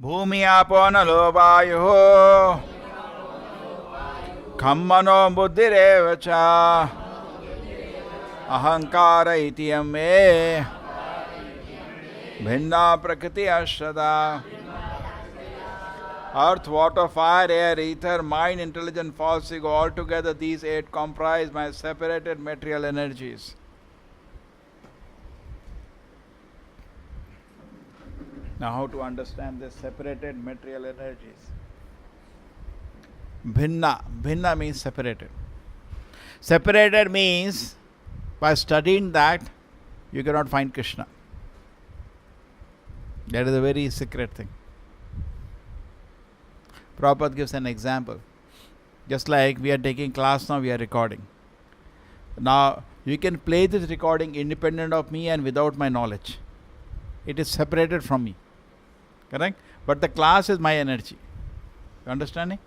Bhumi apo nalo vayu Khammano buddhirevacha Ahankara iti me Bhinna prakriti ashada. Earth, water, fire, air, ether, mind, intelligence, false ego, all together these eight comprise my separated material energies. Now how to understand this separated material energies? Bhinna means separated. Separated means by studying that you cannot find Krishna. That is a very secret thing. Prabhupada gives an example. Just like we are taking class now, we are recording. Now, you can play this recording independent of me and without my knowledge. It is separated from me. Correct? But the class is my energy. You understanding?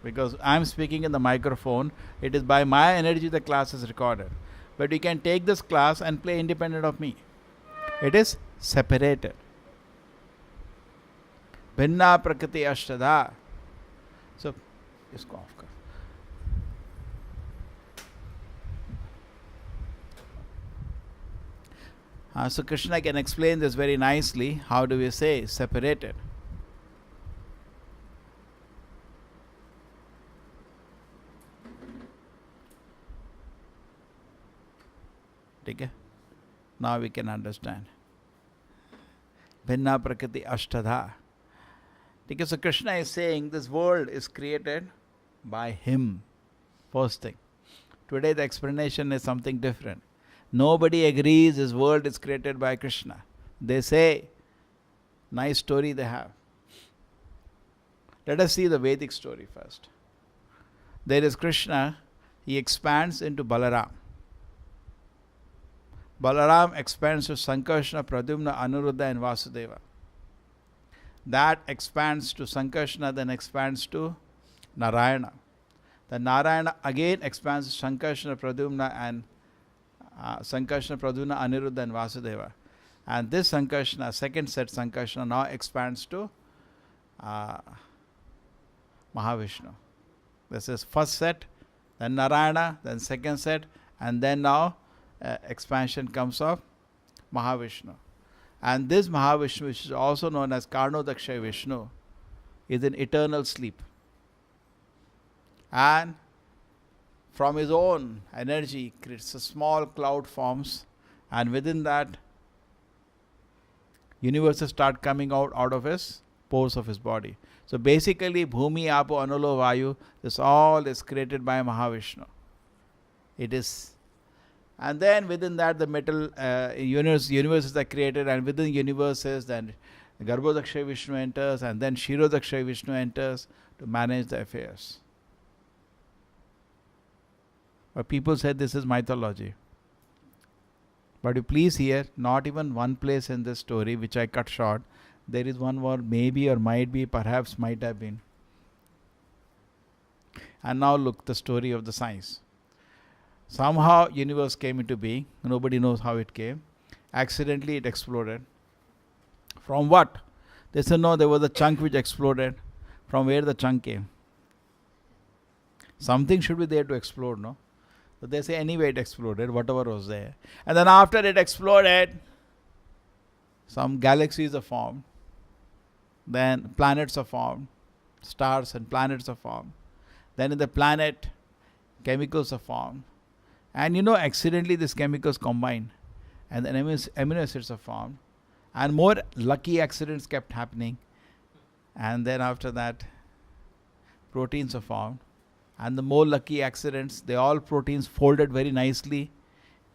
Because I am speaking in the microphone, it is by my energy the class is recorded. But you can take this class and play independent of me. It is separated. Bhinna prakriti ashtada. So, isko off kar. So Krishna can explain this very nicely. How do we say separated? Okay? Now we can understand. Bhinna prakriti ashtada. Because so Krishna is saying this world is created by him. First thing. Today the explanation is something different. Nobody agrees this world is created by Krishna. They say, nice story they have. Let us see the Vedic story first. There is Krishna, he expands into Balaram. Balaram expands to Sankarshana, Pradyumna, Anuruddha and Vasudeva. That expands to Sankarshana, then expands to Narayana. Then Narayana again expands to Sankarshana, Pradyumna and Sankarshana, Pradyumna, Aniruddha and Vasudeva. And this Sankarshana, second set Sankarshana, now expands to Mahavishnu. This is first set, then Narayana, then second set, and then now expansion comes of Mahavishnu. And this Mahavishnu, which is also known as Karnodaksha Vishnu, is in eternal sleep. And from his own energy creates a small cloud forms, and within that universes start coming out of his pores of his body. So basically Bhumi, Apo, Analo, Vayu, this all is created by Mahavishnu. It is. And then within that the metal universes are created, and within universes then Garbhodaksha Vishnu enters, and then Shirodaksha Vishnu enters to manage the affairs. But people said this is mythology. But you please hear, not even one place in this story which I cut short, there is one word maybe or might be, perhaps might have been. And now look, the story of the science. Somehow universe came into being. Nobody knows how it came. Accidentally it exploded. From what? They said no, there was a chunk which exploded. From where the chunk came? Something should be there to explode, no? So they say anyway it exploded, whatever was there. And then after it exploded, some galaxies are formed. Then planets are formed. Stars and planets are formed. Then in the planet, chemicals are formed. And accidentally these chemicals combine, and then amino acids are formed, and more lucky accidents kept happening, and then after that proteins are formed, and the more lucky accidents, they all proteins folded very nicely,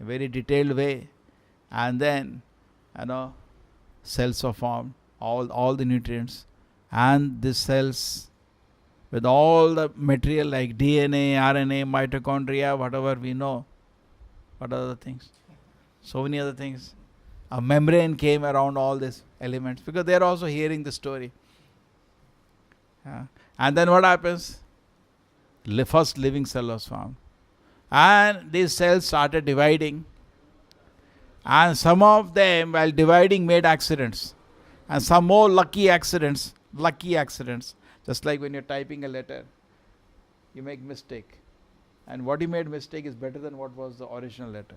a very detailed way, and then cells are formed, all the nutrients, and these cells with all the material like DNA, RNA, mitochondria, whatever we know. What other things? So many other things. A membrane came around all these elements because they are also hearing the story. And then what happens? First living cell was formed. And these cells started dividing. And some of them, while dividing, made accidents. And some more lucky accidents. Just like when you're typing a letter, you make mistake. And what you made mistake is better than what was the original letter.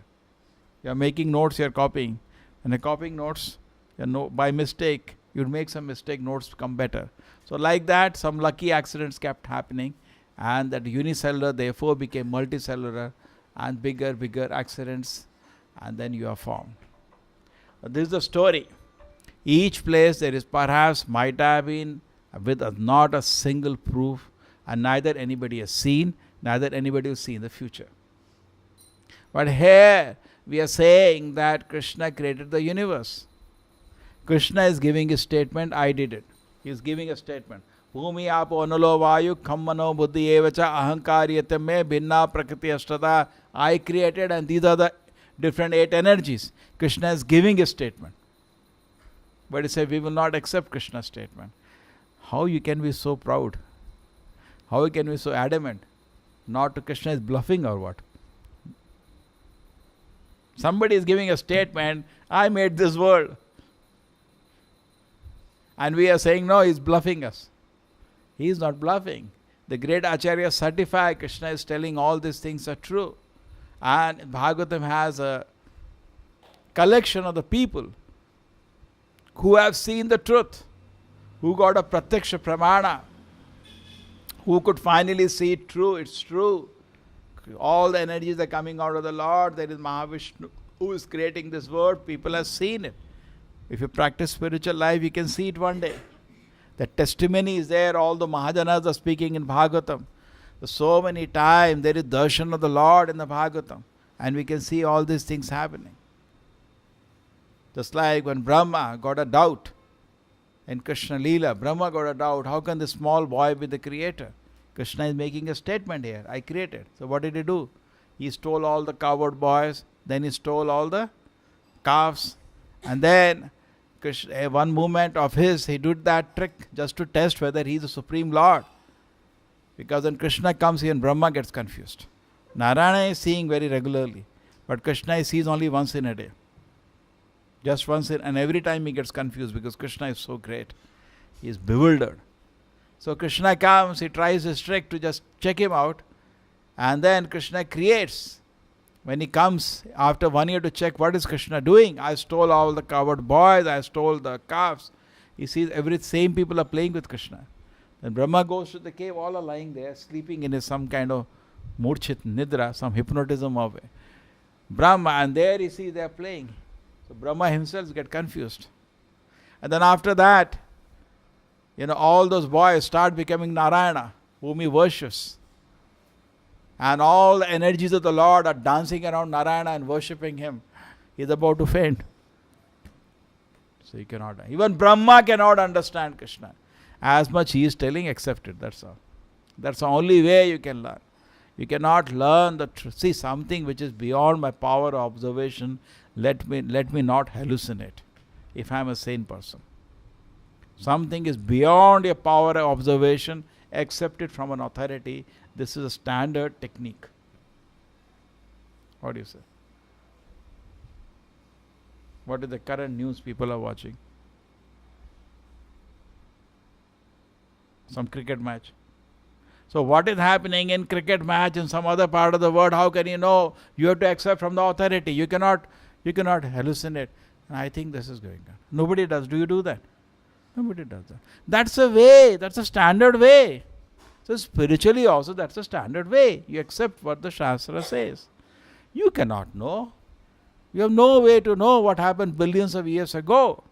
You're making notes, you're copying. And you're copying notes, by mistake, you'd make some mistake, notes become better. So like that, some lucky accidents kept happening. And that unicellular therefore became multicellular, and bigger accidents, and then you are formed. But this is the story. Each place there is perhaps might have been with not a single proof, and neither anybody has seen, neither anybody will see in the future. But here we are saying that Krishna created the universe. Krishna is giving a statement, I did it. He is giving a statement. Bhumi apo analo vayu khammano buddhi evacha ahankaryate me bhinna prakriti ashtata. I created, and these are the different 8 energies. Krishna is giving a statement. But he said, we will not accept Krishna's statement. How you can be so proud? How you can be so adamant? Not to Krishna is bluffing or what? Somebody is giving a statement, I made this world. And we are saying, no, he's bluffing us. He is not bluffing. The great Acharya certify Krishna is telling all these things are true. And Bhagavatam has a collection of the people who have seen the truth, who got a pratyaksha pramana, who could finally see it true, it's true. All the energies are coming out of the Lord. There is Mahavishnu who is creating this world. People have seen it. If you practice spiritual life, you can see it one day. The testimony is there. All the Mahajanas are speaking in Bhagavatam. So many times there is darshan of the Lord in the Bhagavatam. And we can see all these things happening. Just like when Brahma got a doubt in Krishna Leela, Brahma got a doubt, how can this small boy be the creator? Krishna is making a statement here, I created. So what did he do? He stole all the coward boys, then he stole all the calves, and then Krishna, one moment of his, he did that trick just to test whether he is the Supreme Lord. Because when Krishna comes here, Brahma gets confused. Narayana is seeing very regularly, but Krishna sees only once in a day. Just once in, and every time he gets confused because Krishna is so great. He is bewildered. So Krishna comes, he tries his trick to just check him out, and then Krishna creates. When he comes after 1 year to check what is Krishna doing, I stole all the coward boys, I stole the calves. He sees same people are playing with Krishna. Then Brahma goes to the cave, all are lying there, sleeping in some kind of murchit nidra, some hypnotism of it. Brahma, and there he sees they are playing. So Brahma himself gets confused. And then after that, all those boys start becoming Narayana, whom he worships. And all the energies of the Lord are dancing around Narayana and worshipping him. He is about to faint. So he cannot. Even Brahma cannot understand Krishna. As much he is telling, accept it. That's all. That's the only way you can learn. You cannot learn the truth. See, something which is beyond my power of observation, let me not hallucinate if I am a sane person. Something is beyond your power of observation, accept it from an authority. This is a standard technique. What do you say? What is the current news people are watching? Some cricket match. So what is happening in cricket match in some other part of the world, how can you know? You have to accept from the authority. You cannot hallucinate. And I think this is going on. Nobody does. Do you do that? Nobody does that. That's a way. That's a standard way. So spiritually also that's a standard way. You accept what the Shastra says. You cannot know. You have no way to know what happened billions of years ago.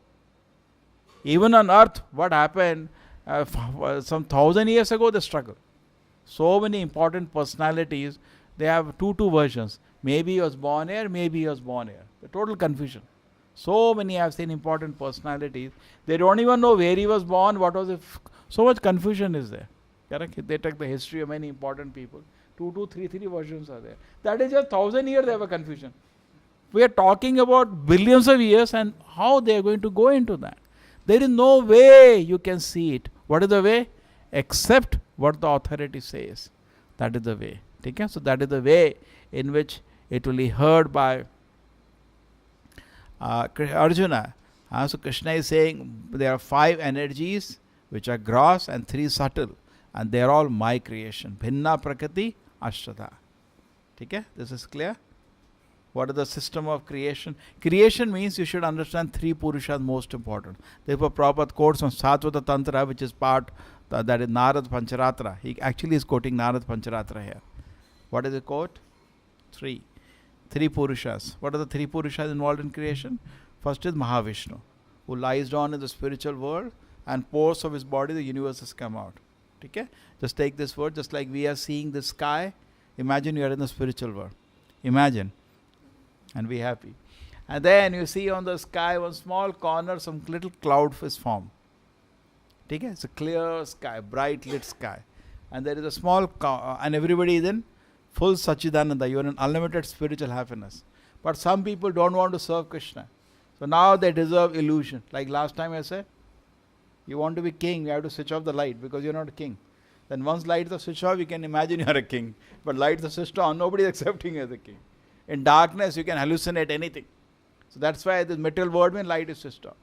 Even on earth, what happened some 1,000 years ago, the struggle. So many important personalities, they have two versions. Maybe he was born here, maybe he was born here. The total confusion. So many I have seen important personalities. They don't even know where he was born, what was it. So much confusion is there. Correct? They take the history of many important people. 3 versions are there. That is just 1,000 years they have a confusion. We are talking about billions of years and how they are going to go into that. There is no way you can see it. What is the way? Accept what the authority says. That is the way. Okay? So that is the way in which it will be heard by Arjuna. So Krishna is saying there are 5 energies which are gross and 3 subtle, and they are all my creation. Bhinna Prakriti Ashtata. Okay? This is clear? What is the system of creation? Creation means you should understand 3 Purushas most important. Therefore, Prabhupada quotes from Satvata Tantra, which is part, that is Narad Pancharatra. He actually is quoting Narad Pancharatra here. What is the quote? 3 Purushas. What are the 3 Purushas involved in creation? First is Mahavishnu, who lies down in the spiritual world, and pores of his body, the universe has come out. Okay? Just take this word, just like we are seeing the sky. Imagine you are in the spiritual world. Imagine. And be happy. And then you see on the sky one small corner, some little cloud is formed. Okay? It's a clear sky, bright lit sky. And there is a small, and everybody is in full Sachidananda. You are in unlimited spiritual happiness. But some people don't want to serve Krishna. So now they deserve illusion. Like last time I said, you want to be king, you have to switch off the light because you're not a king. Then once lights are switched off, you can imagine you are a king. But lights are switched on, nobody is accepting you as a king. In darkness, you can hallucinate anything. So that's why this material world means light is switched on.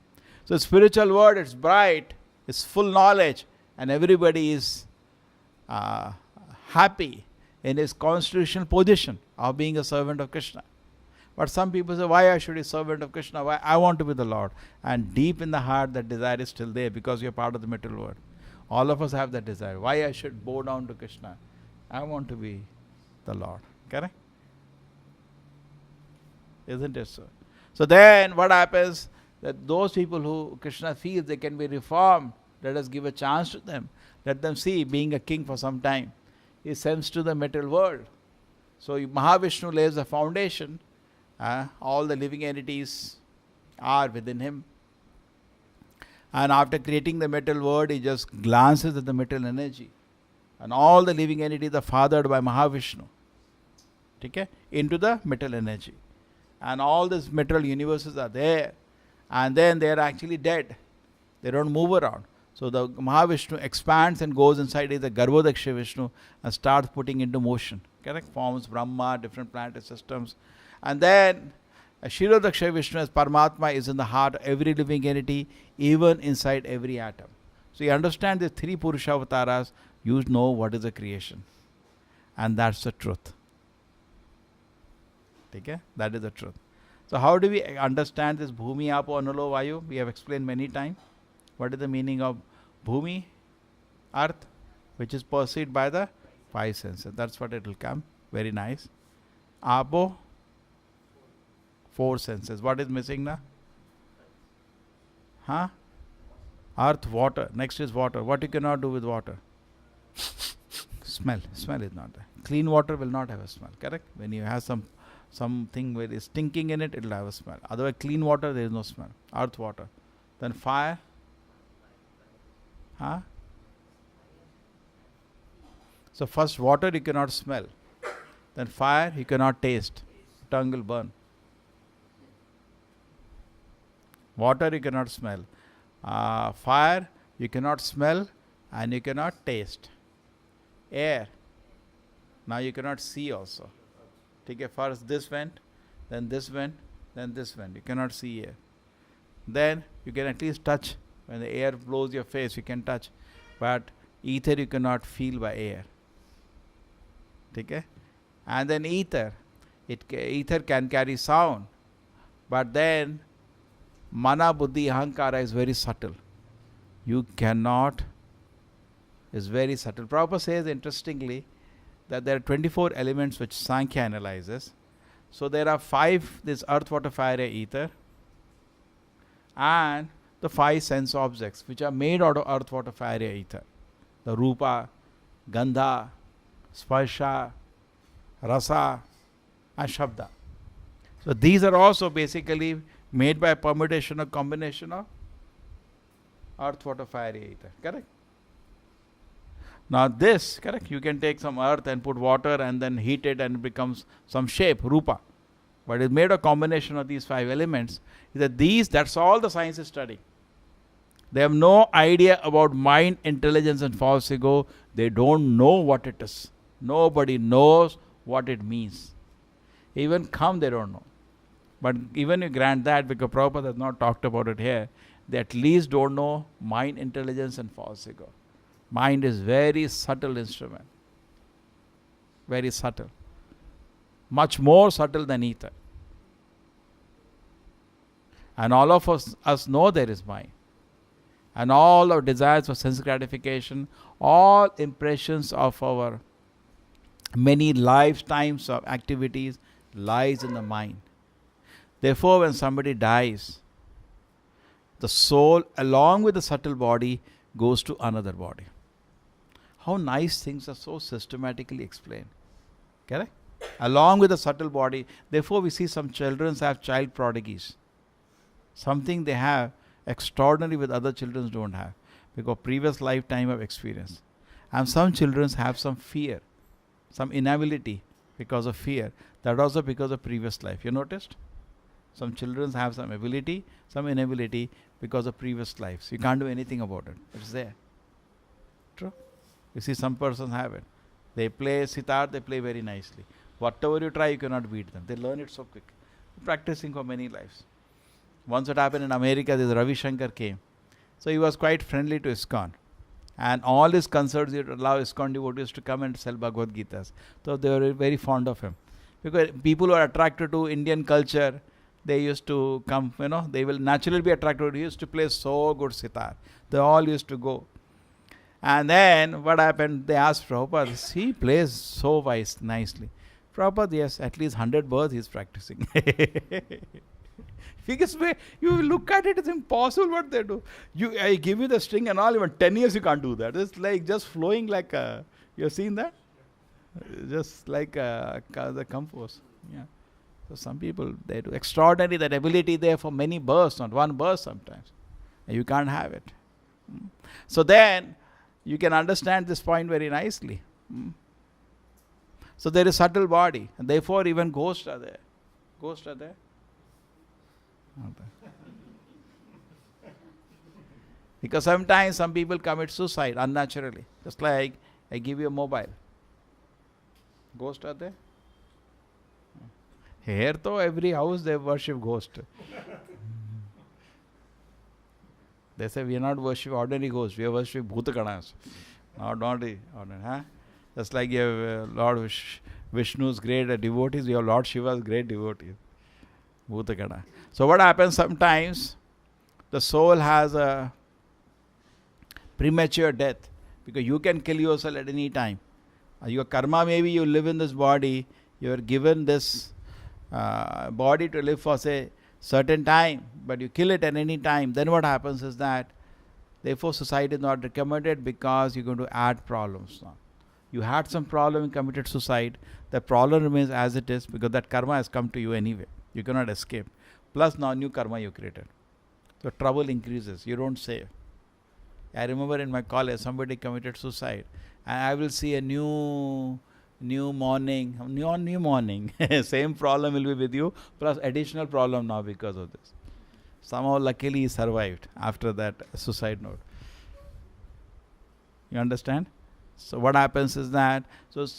So spiritual world, it's bright, it's full knowledge, and everybody is happy in his constitutional position of being a servant of Krishna. But some people say, why I should be a servant of Krishna? Why I want to be the Lord? And deep in the heart, that desire is still there because you're part of the material world. All of us have that desire. Why I should bow down to Krishna? I want to be the Lord. Correct? Isn't it so? So then what happens? That those people who Krishna feels they can be reformed, let us give a chance to them. Let them see being a king for some time. He sends to the material world. So Mahavishnu lays the foundation. All the living entities are within him. And after creating the material world, he just glances at the material energy. And all the living entities are fathered by Mahavishnu. Okay? Into the material energy. And all these material universes are there. And then they are actually dead. They don't move around. So the Mahavishnu expands and goes inside the Garbhodaksha Vishnu and starts putting into motion. Correct? Forms Brahma, different planetary systems. And then Kshirodaksha Vishnu as Paramatma is in the heart of every living entity, even inside every atom. So you understand the 3 Purusha avatars, you know what is the creation. And that's the truth. Okay? That is the truth. So how do we understand this Bhumi, Apo, Analo, Vayu? We have explained many times. What is the meaning of Bhumi, earth, which is perceived by the 5 senses. That's what it will come. Very nice. Apo, 4 senses. What is missing now? Earth, water. Next is water. What you cannot do with water? Smell. Smell is not there. Clean water will not have a smell. Correct? When you have something where is stinking in it, it will have a smell. Otherwise, clean water, there is no smell. Earth, water. Then fire. So first water you cannot smell. Then fire you cannot taste. Tongue will burn. Water you cannot smell. Fire you cannot smell and you cannot taste. Air. Now you cannot see also. Take a first this vent, then this vent, then this vent. You cannot see air. Then you can at least touch. When the air blows your face, you can touch. But ether you cannot feel by air. Okay? And then ether. Ether can carry sound. But then Mana, Buddhi, Ahankara is very subtle. You cannot. It's very subtle. Prabhupada says interestingly that there are 24 elements which Sankhya analyzes. So there are 5, this earth, water, fire, air, ether. And the 5 sense objects which are made out of earth, water, fire, air, ether. The Rupa, Gandha, Sparsha, Rasa and Shabda. So these are also basically made by a permutation or combination of earth, water, fire, air, ether. Correct? Now this, correct, you can take some earth and put water and then heat it and it becomes some shape, Rupa. But it's made a combination of these 5 elements. That's all the science is studying. They have no idea about mind, intelligence and false ego. They don't know what it is. Nobody knows what it means. Even come, they don't know. But even you grant that, because Prabhupada has not talked about it here, they at least don't know mind, intelligence and false ego. Mind is very subtle instrument. Very subtle. Much more subtle than ether. And all of us know there is mind. And all our desires for sense gratification, all impressions of our many lifetimes of activities lies in the mind. Therefore, when somebody dies, the soul along with the subtle body goes to another body. How nice things are so systematically explained. Correct? Along with the subtle body. Therefore, we see some children have child prodigies. Something they have extraordinary with other children don't have, because previous lifetime of experience. And some children have some fear, some inability because of fear. That also because of previous life. You noticed? Some children have some ability, some inability because of previous lives. You can't do anything about it. It's there. True? You see, some persons have it. They play sitar, they play very nicely. Whatever you try, you cannot beat them. They learn it so quick. Practicing for many lives. Once it happened in America, this Ravi Shankar came. So he was quite friendly to ISKCON. And all his concerts, he would allow ISKCON devotees to come and sell Bhagavad Gitas. So they were very fond of him. Because people who are attracted to Indian culture, they used to come, they will naturally be attracted. He used to play so good sitar. They all used to go. And then what happened? They asked Prabhupada, he plays so nicely. Prabhupada, yes, at least 100 births he is practicing. Because you look at it, it's impossible what they do. I give you the string and all, even 10 years you can't do that. It's like just flowing like you have seen that? Just like the compost. Yeah. So some people, they do extraordinary, that ability there for many bursts, not one burst sometimes. And you can't have it. So then, you can understand this point very nicely. So there is subtle body, and therefore even ghosts are there. Ghosts are there? Not there. Because sometimes some people commit suicide unnaturally. Just like I give you a mobile. Ghosts are there? Here though, every house they worship ghost. They say we are not worship ordinary ghosts, we are worship Bhutaganas. Not ordinary. Huh? Just like you have Lord Vishnu's great devotees, you have Lord Shiva's great devotees. Bhutagana. So what happens sometimes, the soul has a premature death, because you can kill yourself at any time. Your karma, maybe you live in this body, you are given this body to live for say certain time, but you kill it at any time. Then what happens is that, therefore suicide is not recommended, because you're going to add problems now. You had some problem and committed suicide, the problem remains as it is, because that karma has come to you anyway. You cannot escape. Plus now new karma you created. So trouble increases. You don't save. I remember in my college somebody committed suicide, and I will see a new morning. Same problem will be with you, plus additional problem now because of this. Somehow luckily he survived after that suicide note. You understand? So what happens is that,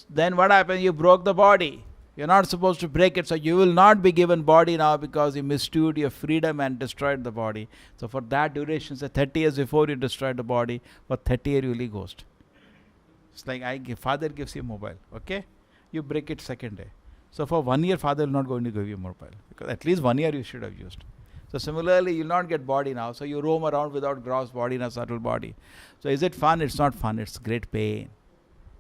then what happens? You broke the body. You're not supposed to break it, so you will not be given body now, because you misused your freedom and destroyed the body. So for that duration, say 30 years before you destroyed the body, for 30 years you will be ghost. It's like father gives you mobile, okay? You break it second day. So for 1 year, father will not going to give you mobile, because at least 1 year you should have used. So similarly, you will not get body now. So you roam around without gross body and a subtle body. So is it fun? It's not fun. It's great pain.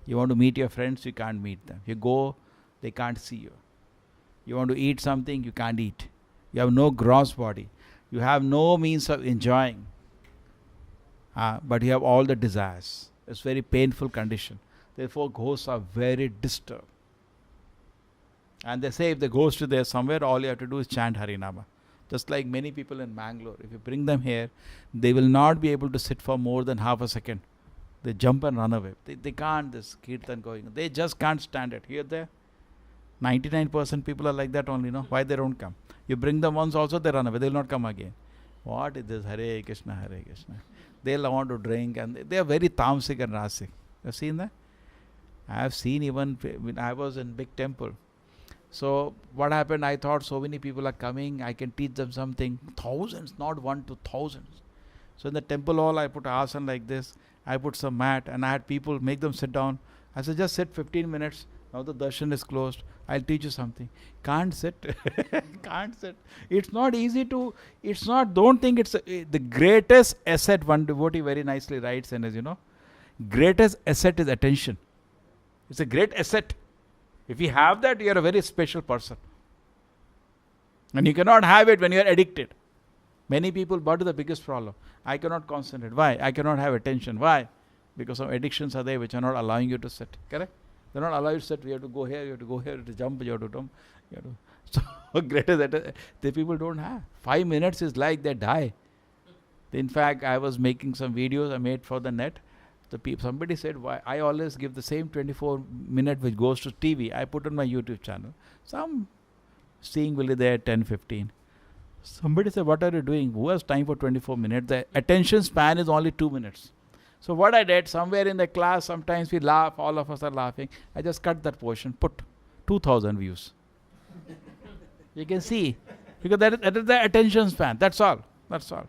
You want to meet your friends, you can't meet them. You go, they can't see you. You want to eat something, you can't eat. You have no gross body. You have no means of enjoying. But you have all the desires. It's very painful condition. Therefore, ghosts are very disturbed. And they say if the ghost is there somewhere, all you have to do is chant Harinama. Just like many people in Bangalore, if you bring them here, they will not be able to sit for more than half a second. They jump and run away. They can't, this kirtan going. They just can't stand it. Here, there, 99% people are like that only, no? Why they don't come? You bring them once also, they run away. They will not come again. What is this? Hare Krishna, Hare Krishna. They'll want to drink, and they are very tamasic and rasic. You have seen that? I have seen even when I was in big temple. So what happened? I thought so many people are coming, I can teach them something. Thousands, not one to thousands. So in the temple hall, I put an asana like this. I put some mat, and I had people make them sit down. I said, just sit 15 minutes. Now the darshan is closed. I'll teach you something. Can't sit. Can't sit. It's not easy to. It's not. Don't think it's the greatest asset. One devotee very nicely writes, and as you know, greatest asset is attention. It's a great asset. If you have that, you are a very special person. And you cannot have it when you are addicted. Many people, what is the biggest problem? I cannot concentrate. Why? I cannot have attention. Why? Because some addictions are there which are not allowing you to sit. Correct? They are not allowing you to sit. You have to go here, you have to go here, you have to jump, you have to jump. You have to. So greater that the people don't have. 5 minutes is like they die. In fact, I was making some videos I made for the net. Somebody said, why I always give the same 24 minute which goes to TV. I put on my YouTube channel. Some seeing will be there 10, 15. Somebody said, what are you doing? Who has time for 24 minutes? The attention span is only 2 minutes. So what I did, somewhere in the class, sometimes we laugh, all of us are laughing. I just cut that portion, put 2,000 views. You can see. Because that is the attention span. That's all. That's all.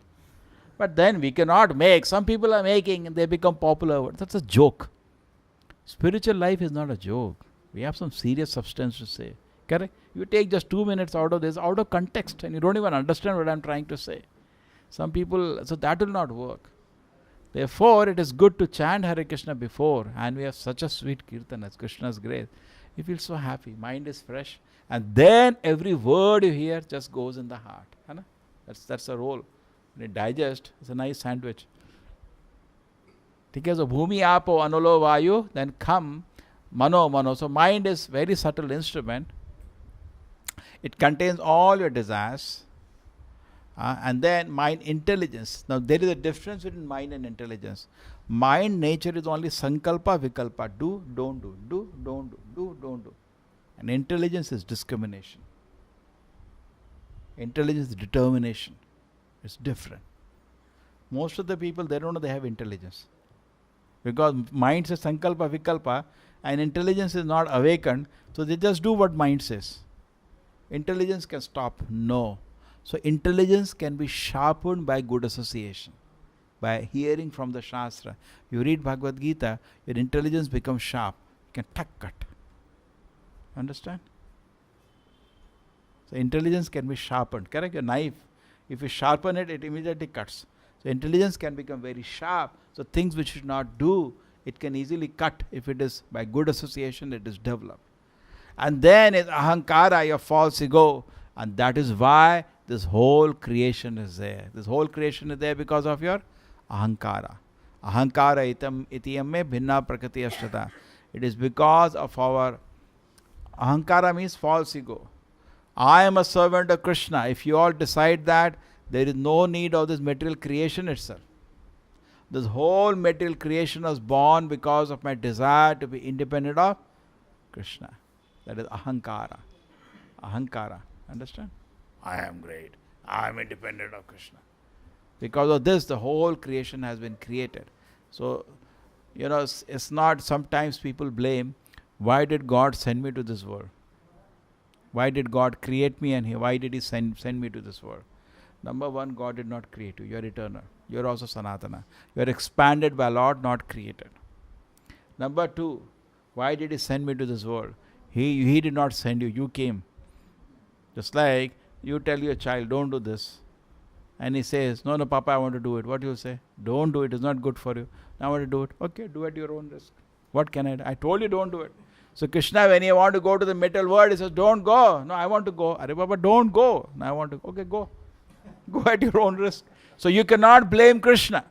But then we cannot make. Some people are making and they become popular. That's a joke. Spiritual life is not a joke. We have some serious substance to say. Correct? You take just 2 minutes out of this, out of context, and you don't even understand what I'm trying to say. Some people, so that will not work. Therefore, it is good to chant Hare Krishna before, and we have such a sweet kirtan as Krishna's grace. You feel so happy, mind is fresh, and then every word you hear just goes in the heart. That's the role. When it digests, it's a nice sandwich. So bhumi apo anulo vayu, then come mano. So mind is very subtle instrument. It contains all your desires. And then mind intelligence. Now there is a difference between mind and intelligence. Mind nature is only sankalpa, vikalpa. Do, don't do. Do, don't do. Do, don't do. And intelligence is discrimination. Intelligence is determination. It's different. Most of the people, they don't know they have intelligence. Because mind says sankalpa, vikalpa, and intelligence is not awakened, so they just do what mind says. Intelligence can stop. No. So intelligence can be sharpened by good association, by hearing from the Shastra. You read Bhagavad Gita, your intelligence becomes sharp. You can cut. Understand? So intelligence can be sharpened. Correct? A knife, if you sharpen it, it immediately cuts. So intelligence can become very sharp. So things which you should not do, it can easily cut. If it is by good association, it is developed. And then is ahankara, your false ego. And that is why this whole creation is there. This whole creation is there because of your ahankara. Ahankara itiyam me bhinna prakriti ashtata. It is because of our ahankara means false ego. I am a servant of Krishna. If you all decide that, there is no need of this material creation itself. This whole material creation was born because of my desire to be independent of Krishna. That is ahankara. Ahankara. Understand? I am great. I am independent of Krishna. Because of this, the whole creation has been created. So, it's not, sometimes people blame, why did God send me to this world? Why did God create me and why did He send me to this world? Number one, God did not create you. You are eternal. You are also Sanatana. You are expanded by Lord, not created. Number two, why did He send me to this world? He did not send you. You came. Just like you tell your child, don't do this. And he says, no, Papa, I want to do it. What do you say? Don't do it. It's not good for you. I want to do it. Okay, do it at your own risk. What can I do? I told you don't do it. So Krishna, when you want to go to the material world, he says, don't go. No, I want to go. Are Papa, don't go. No, I want to go. Okay, go. Go at your own risk. So you cannot blame Krishna.